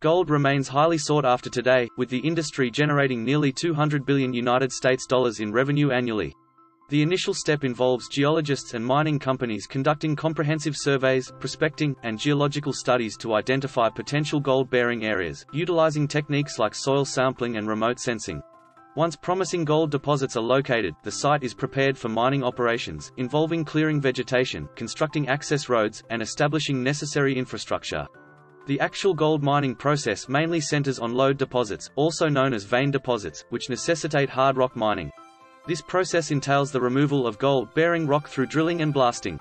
Gold remains highly sought after today, with the industry generating nearly $200 billion in revenue annually. The initial step involves geologists and mining companies conducting comprehensive surveys, prospecting, and geological studies to identify potential gold-bearing areas, utilizing techniques like soil sampling and remote sensing. Once promising gold deposits are located, the site is prepared for mining operations, involving clearing vegetation, constructing access roads, and establishing necessary infrastructure. The actual gold mining process mainly centers on lode deposits, also known as vein deposits, which necessitate hard rock mining. This process entails the removal of gold-bearing rock through drilling and blasting.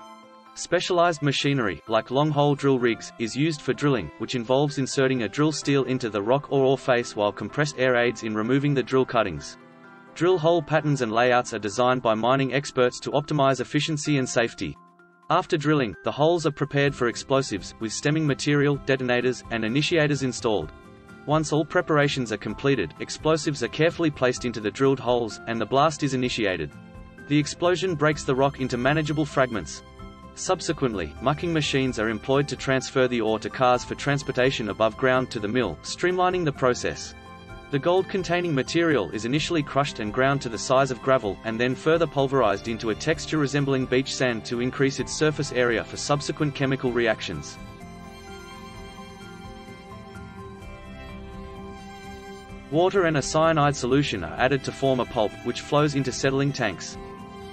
Specialized machinery, like long-hole drill rigs, is used for drilling, which involves inserting a drill steel into the rock or ore face while compressed air aids in removing the drill cuttings. Drill hole patterns and layouts are designed by mining experts to optimize efficiency and safety. After drilling, the holes are prepared for explosives, with stemming material, detonators, and initiators installed. Once all preparations are completed, explosives are carefully placed into the drilled holes, and the blast is initiated. The explosion breaks the rock into manageable fragments. Subsequently, mucking machines are employed to transfer the ore to cars for transportation above ground to the mill, streamlining the process. The gold-containing material is initially crushed and ground to the size of gravel, and then further pulverized into a texture resembling beach sand to increase its surface area for subsequent chemical reactions. Water and a cyanide solution are added to form a pulp, which flows into settling tanks.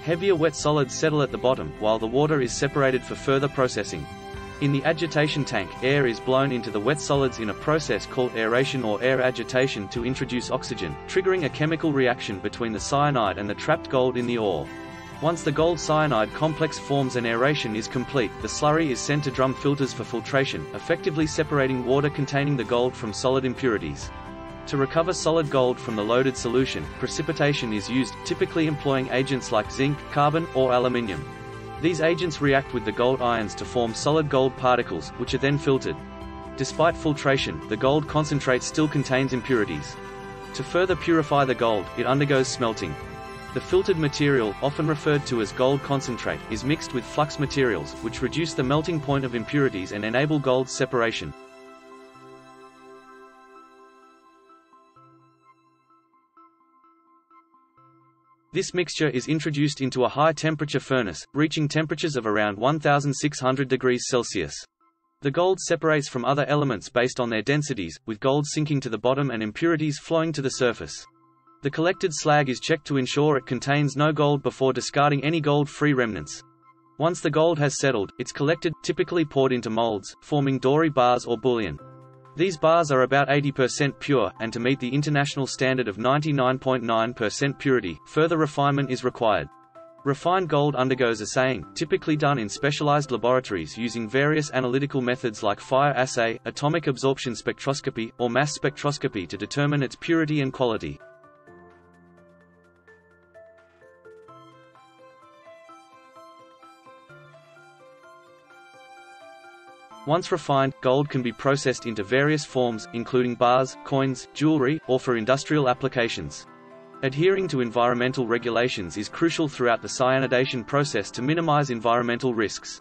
Heavier wet solids settle at the bottom, while the water is separated for further processing. In the agitation tank, air is blown into the wet solids in a process called aeration or air agitation to introduce oxygen, triggering a chemical reaction between the cyanide and the trapped gold in the ore. Once the gold-cyanide complex forms and aeration is complete, the slurry is sent to drum filters for filtration, effectively separating water containing the gold from solid impurities. To recover solid gold from the loaded solution, precipitation is used, typically employing agents like zinc, carbon, or aluminium. These agents react with the gold ions to form solid gold particles, which are then filtered. Despite filtration, the gold concentrate still contains impurities. To further purify the gold, it undergoes smelting. The filtered material, often referred to as gold concentrate, is mixed with flux materials, which reduce the melting point of impurities and enable gold separation. This mixture is introduced into a high-temperature furnace, reaching temperatures of around 1,600 degrees Celsius. The gold separates from other elements based on their densities, with gold sinking to the bottom and impurities flowing to the surface. The collected slag is checked to ensure it contains no gold before discarding any gold-free remnants. Once the gold has settled, it's collected, typically poured into molds, forming doré bars or bullion. These bars are about 80% pure, and to meet the international standard of 99.9% purity, further refinement is required. Refined gold undergoes assaying, typically done in specialized laboratories using various analytical methods like fire assay, atomic absorption spectroscopy, or mass spectroscopy to determine its purity and quality. Once refined, gold can be processed into various forms, including bars, coins, jewelry, or for industrial applications. Adhering to environmental regulations is crucial throughout the cyanidation process to minimize environmental risks.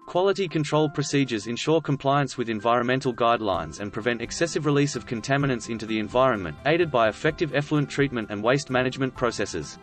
Quality control procedures ensure compliance with environmental guidelines and prevent excessive release of contaminants into the environment, aided by effective effluent treatment and waste management processes.